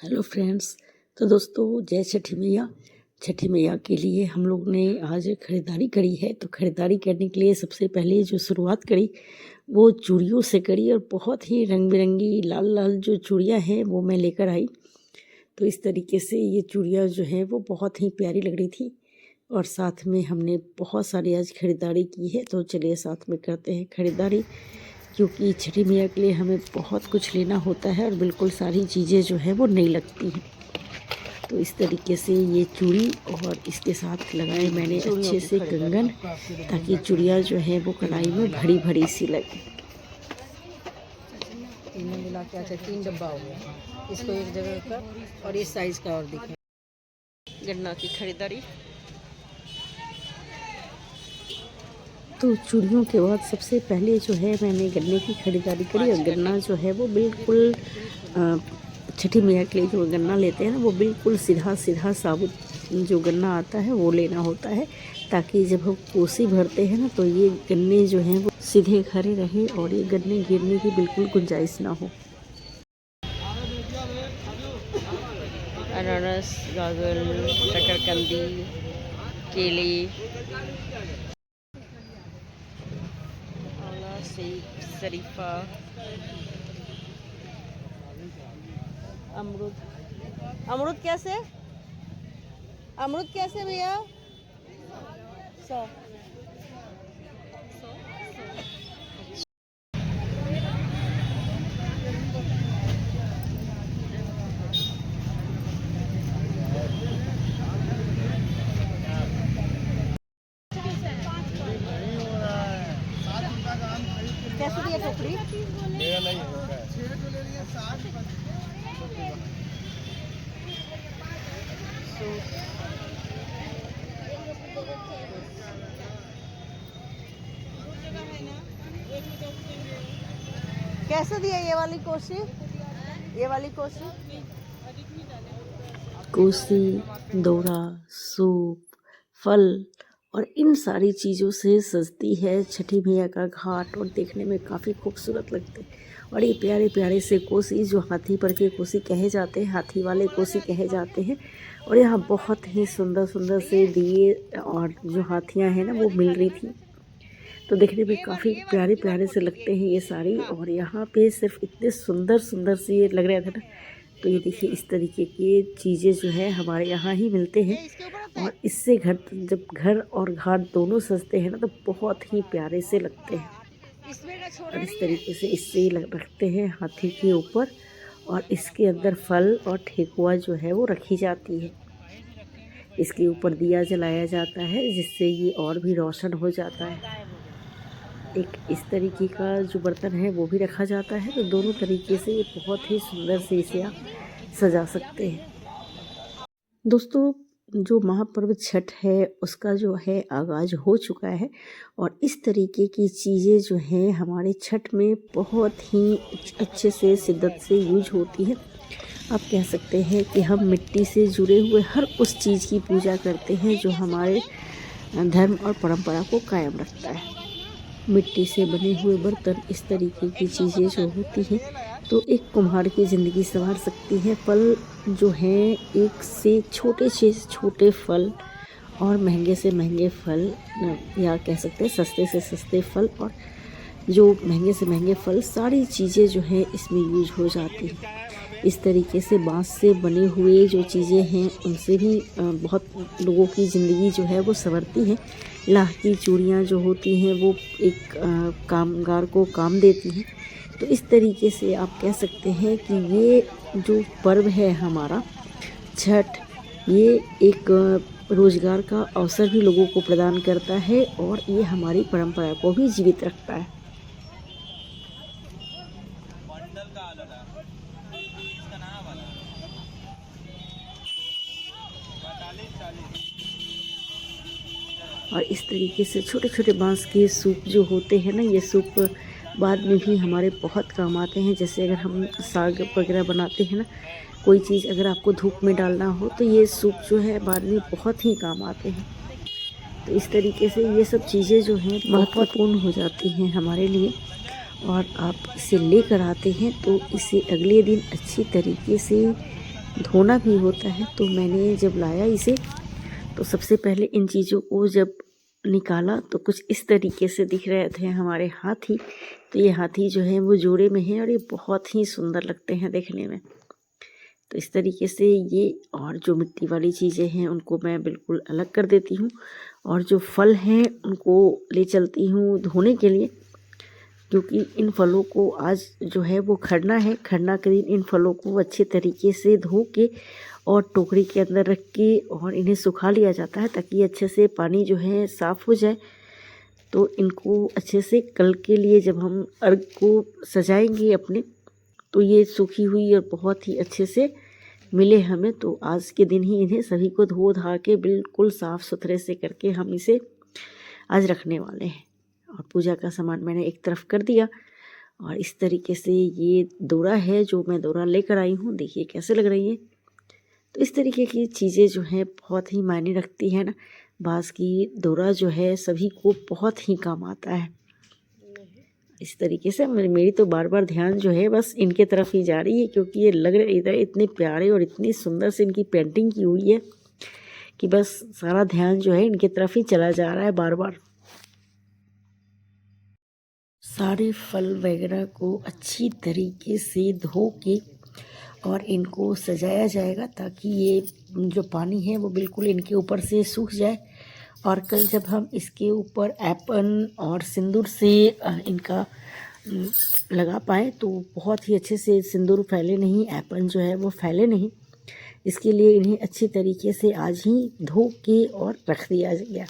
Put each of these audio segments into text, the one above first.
Hello friends. तो दोस्तों, जय छठी मैया। छठी मैया के लिए हम लोग ने आज ख़रीदारी करी है। तो ख़रीदारी करने के लिए सबसे पहले जो शुरुआत करी वो चूड़ियों से करी, और बहुत ही रंग बिरंगी लाल लाल जो चूड़ियाँ हैं वो मैं लेकर आई। तो इस तरीके से ये चूड़ियाँ जो हैं वो बहुत ही प्यारी लग रही थी, और साथ में हमने बहुत सारी आज ख़रीदारी की है। तो चलिए साथ में करते हैं ख़रीदारी, क्योंकि छठी मैया के लिए हमें बहुत कुछ लेना होता है और बिल्कुल सारी चीज़ें जो है वो नहीं लगती हैं। तो इस तरीके से ये चूड़ी और इसके साथ लगाए मैंने अच्छे से कंगन, ताकि चूड़ियाँ जो है वो कलाई में भरी भरी सी लगे। तीनों मिला के अच्छा 3 डब्बा हो गया। इसको एक जगह कर और इस साइज का और दिखे। गन्ना की खरीदारी। तो चूड़ियों के बाद सबसे पहले जो है मैंने गन्ने की खरीदारी करी, और गन्ना जो है वो बिल्कुल छठी मैया के लिए जो गन्ना लेते हैं ना, वो बिल्कुल सीधा सीधा साबुत जो गन्ना आता है वो लेना होता है, ताकि जब हम कोसी भरते हैं ना तो ये गन्ने जो हैं वो सीधे खड़े रहे और ये गन्ने गिरने की बिल्कुल गुंजाइश ना हो। अनारस, गाजर, शकरकंदी, केले, सेब, शरीफा, अमरूद। अमरूद कैसे? अमरूद कैसे भैया? 100। कैसे दिया टोकरी? मेरा नहीं होगा। 6 जो ले लिए 60। कैसे दिया ये वाली कोसी? ये वाली कोसी? कोसी, दौरा, सूप, फल और इन सारी चीज़ों से सजती है छठी मैया का घाट, और देखने में काफ़ी खूबसूरत लगते हैं। और ये प्यारे प्यारे से कोसी जो हाथी पर के कोसी कहे जाते हैं, हाथी वाले कोसी कहे जाते हैं। और यहाँ बहुत ही सुंदर सुंदर से दिए और जो हाथियाँ हैं ना वो मिल रही थी। तो देखने में काफ़ी प्यारे प्यारे से लगते हैं ये साड़ी। और यहाँ पे सिर्फ इतने सुंदर सुंदर से ये लग रहे थे ना। तो ये देखिए, इस तरीके की चीज़ें जो है हमारे यहाँ ही मिलते हैं, और इससे जब घर और घाट दोनों सजते हैं ना तो बहुत ही प्यारे से लगते हैं। और इस तरीके से इससे रखते हैं हाथी के ऊपर, और इसके अंदर फल और ठेकुआ जो है वो रखी जाती है। इसके ऊपर दिया जलाया जाता है, जिससे ये और भी रोशन हो जाता है। एक इस तरीके का जो बर्तन है वो भी रखा जाता है। तो दोनों तरीके से ये बहुत ही सुंदर से इसे आप सजा सकते हैं। दोस्तों, जो महापर्व छठ है उसका जो है आगाज़ हो चुका है, और इस तरीके की चीज़ें जो हैं हमारे छठ में बहुत ही अच्छे से शिद्दत से यूज होती हैं। आप कह सकते हैं कि हम मिट्टी से जुड़े हुए हर उस चीज़ की पूजा करते हैं जो हमारे धर्म और परंपरा को कायम रखता है। मिट्टी से बने हुए बर्तन, इस तरीके की चीज़ें जो होती हैं तो एक कुम्हार की ज़िंदगी संवार सकती हैं। फल जो हैं, एक से छोटे फल और महंगे से महंगे फल, या कह सकते हैं सस्ते से सस्ते फल और जो महंगे से महंगे फल, सारी चीज़ें जो हैं इसमें यूज हो जाती हैं। इस तरीके से बांस से बने हुए जो चीज़ें हैं उनसे भी बहुत लोगों की ज़िंदगी जो है वो संवरती हैं। लाह की चूड़ियाँ जो होती हैं वो एक कामगार को काम देती हैं। तो इस तरीके से आप कह सकते हैं कि ये जो पर्व है हमारा छठ, ये एक रोज़गार का अवसर भी लोगों को प्रदान करता है, और ये हमारी परंपरा को भी जीवित रखता है। और इस तरीके से छोटे छोटे बांस के सूप जो होते हैं ना, ये सूप बाद में भी हमारे बहुत काम आते हैं। जैसे अगर हम साग वगैरह बनाते हैं ना, कोई चीज़ अगर आपको धूप में डालना हो तो ये सूप जो है बाद में बहुत ही काम आते हैं। तो इस तरीके से ये सब चीज़ें जो हैं महत्वपूर्ण हो जाती हैं हमारे लिए, और आप इसे लेकर आते हैं तो इसे अगले दिन अच्छी तरीके से धोना भी होता है। तो मैंने जब लाया इसे तो सबसे पहले इन चीज़ों को जब निकाला तो कुछ इस तरीके से दिख रहे थे हमारे हाथी। तो ये हाथी जो है वो जोड़े में है और ये बहुत ही सुंदर लगते हैं देखने में। तो इस तरीके से ये, और जो मिट्टी वाली चीज़ें हैं उनको मैं बिल्कुल अलग कर देती हूँ, और जो फल हैं उनको ले चलती हूँ धोने के लिए, क्योंकि इन फलों को आज जो है वो खरना है। खरना के दिन इन फलों को अच्छे तरीके से धो के और टोकरी के अंदर रख के और इन्हें सुखा लिया जाता है, ताकि अच्छे से पानी जो है साफ़ हो जाए। तो इनको अच्छे से कल के लिए जब हम अर्घ को सजाएंगे अपने, तो ये सूखी हुई और बहुत ही अच्छे से मिले हमें। तो आज के दिन ही इन्हें सभी को धो धा के बिल्कुल साफ़ सुथरे से करके हम इसे आज रखने वाले हैं। और पूजा का सामान मैंने एक तरफ कर दिया, और इस तरीके से ये दोरा है जो मैं दोरा लेकर आई हूँ, देखिए कैसे लग रही है। तो इस तरीके की चीज़ें जो हैं बहुत ही मायने रखती है ना। बाँस की दोरा जो है सभी को बहुत ही काम आता है। इस तरीके से मेरी तो बार बार ध्यान जो है बस इनके तरफ ही जा रही है, क्योंकि ये लग रहे इधर इतने प्यारे और इतनी सुंदर से इनकी पेंटिंग की हुई है कि बस सारा ध्यान जो है इनके तरफ ही चला जा रहा है बार बार। सारे फल वगैरह को अच्छी तरीके से धो के और इनको सजाया जाएगा, ताकि ये जो पानी है वो बिल्कुल इनके ऊपर से सूख जाए। और कल जब हम इसके ऊपर एपन और सिंदूर से इनका लगा पाए, तो बहुत ही अच्छे से सिंदूर फैले नहीं, एपन जो है वो फैले नहीं, इसके लिए इन्हें अच्छी तरीके से आज ही धो के और रख दिया गया।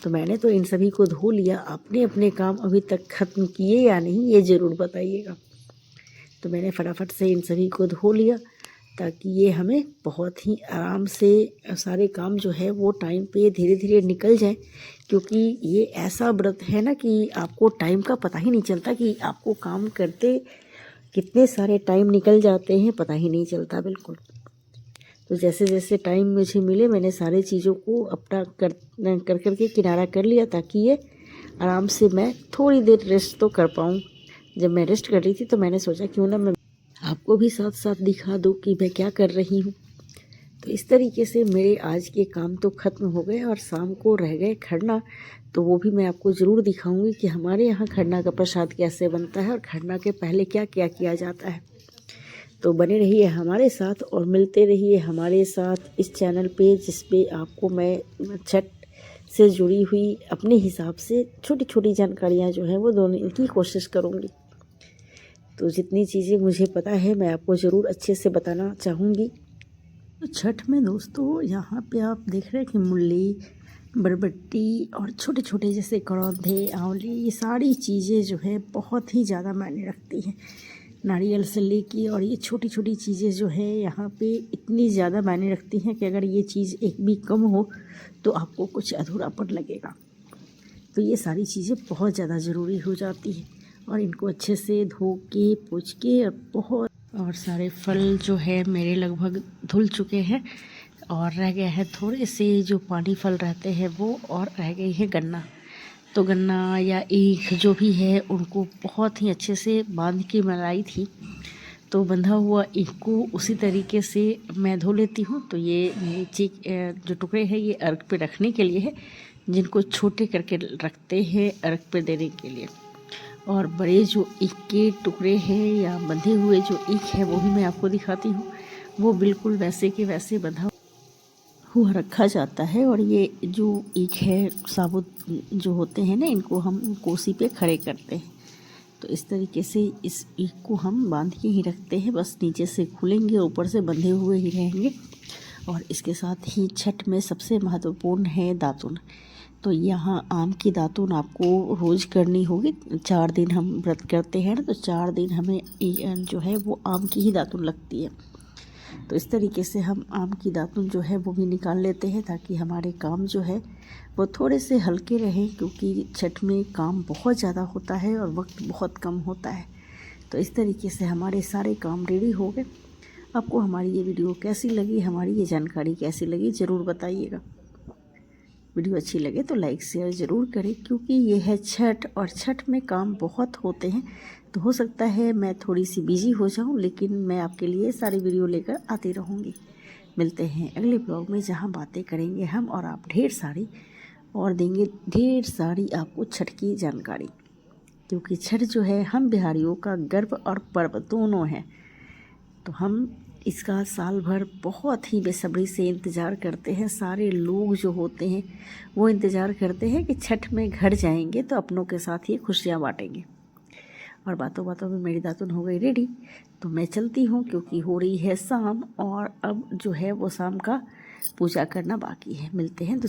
तो मैंने तो इन सभी को धो लिया। आपने अपने काम अभी तक ख़त्म किए या नहीं, ये ज़रूर बताइएगा। तो मैंने फटाफट से इन सभी को धो लिया, ताकि ये हमें बहुत ही आराम से सारे काम जो है वो टाइम पे धीरे धीरे निकल जाए। क्योंकि ये ऐसा व्रत है ना कि आपको टाइम का पता ही नहीं चलता, कि आपको काम करते कितने सारे टाइम निकल जाते हैं, पता ही नहीं चलता बिल्कुल। तो जैसे जैसे टाइम मुझे मिले मैंने सारी चीज़ों को अपना कर के किनारा कर लिया, ताकि ये आराम से मैं थोड़ी देर रेस्ट तो कर पाऊँ। जब मैं रेस्ट कर रही थी तो मैंने सोचा क्यों ना मैं आपको भी साथ साथ दिखा दूँ कि मैं क्या कर रही हूँ। तो इस तरीके से मेरे आज के काम तो ख़त्म हो गए, और शाम को रह गए खरना। तो वो भी मैं आपको ज़रूर दिखाऊंगी कि हमारे यहाँ खरना का प्रसाद कैसे बनता है और खरना के पहले क्या क्या किया जाता है। तो बने रहिए हमारे साथ और मिलते रहिए हमारे साथ इस चैनल पे, जिस पे आपको मैं छठ से जुड़ी हुई अपने हिसाब से छोटी छोटी जानकारियाँ जो हैं वो देने की कोशिश करूँगी। तो जितनी चीज़ें मुझे पता है मैं आपको ज़रूर अच्छे से बताना चाहूँगी। तो छठ में दोस्तों यहाँ पे आप देख रहे हैं कि मूली, बरबट्टी और छोटे छोटे जैसे करौंधे, आंवले, ये सारी चीज़ें जो है बहुत ही ज़्यादा मायने रखती हैं। नारियल से लेके और ये छोटी छोटी चीज़ें जो है यहाँ पे इतनी ज़्यादा मायने रखती हैं कि अगर ये चीज़ एक भी कम हो तो आपको कुछ अधूरापन लगेगा। तो ये सारी चीज़ें बहुत ज़्यादा ज़रूरी हो जाती हैं, और इनको अच्छे से धो के पोंछ के और सारे फल जो है मेरे लगभग धुल चुके हैं, और रह गया है थोड़े से जो पानी फल रहते हैं वो, और रह गई है गन्ना। तो गन्ना या ईख जो भी है उनको बहुत ही अच्छे से बांध के मलाई थी। तो बंधा हुआ ईख को उसी तरीके से मैं धो लेती हूँ। तो ये नीचे जो टुकड़े हैं ये अर्घ पे रखने के लिए है, जिनको छोटे करके रखते हैं अर्घ पे देने के लिए। और बड़े जो ईख के टुकड़े हैं या बंधे हुए जो ईख है वो भी मैं आपको दिखाती हूँ। वो बिल्कुल वैसे के वैसे बंधा हुआ रखा जाता है। और ये जो ईख है साबुत जो होते हैं ना, इनको हम कोसी पे खड़े करते हैं। तो इस तरीके से इस ईख को हम बांध के ही रखते हैं, बस नीचे से खुलेंगे ऊपर से बंधे हुए ही रहेंगे। और इसके साथ ही छठ में सबसे महत्वपूर्ण है दातुन। तो यहाँ आम की दातुन आपको रोज़ करनी होगी। 4 दिन हम व्रत करते हैं ना, तो 4 दिन हमें जो है वो आम की ही दातुन लगती है। तो इस तरीके से हम आम की दातुन जो है वो भी निकाल लेते हैं, ताकि हमारे काम जो है वो थोड़े से हल्के रहें, क्योंकि छठ में काम बहुत ज़्यादा होता है और वक्त बहुत कम होता है। तो इस तरीके से हमारे सारे काम रेडी हो गए। आपको हमारी ये वीडियो कैसी लगी, हमारी ये जानकारी कैसी लगी, ज़रूर बताइएगा। वीडियो अच्छी लगे तो लाइक शेयर ज़रूर करें, क्योंकि ये है छठ और छठ में काम बहुत होते हैं। तो हो सकता है मैं थोड़ी सी बिजी हो जाऊं, लेकिन मैं आपके लिए सारी वीडियो लेकर आती रहूंगी। मिलते हैं अगले ब्लॉग में, जहां बातें करेंगे हम और आप ढेर सारी, और देंगे ढेर सारी आपको छठ की जानकारी, क्योंकि छठ जो है हम बिहारियों का गर्व और पर्व दोनों है। तो हम इसका साल भर बहुत ही बेसब्री से इंतज़ार करते हैं। सारे लोग जो होते हैं वो इंतज़ार करते हैं कि छठ में घर जाएंगे तो अपनों के साथ ही खुशियाँ बांटेंगे। और बातों बातों में मेरी दातुन हो गई रेडी, तो मैं चलती हूँ, क्योंकि हो रही है शाम और अब जो है वो शाम का पूजा करना बाकी है। मिलते हैं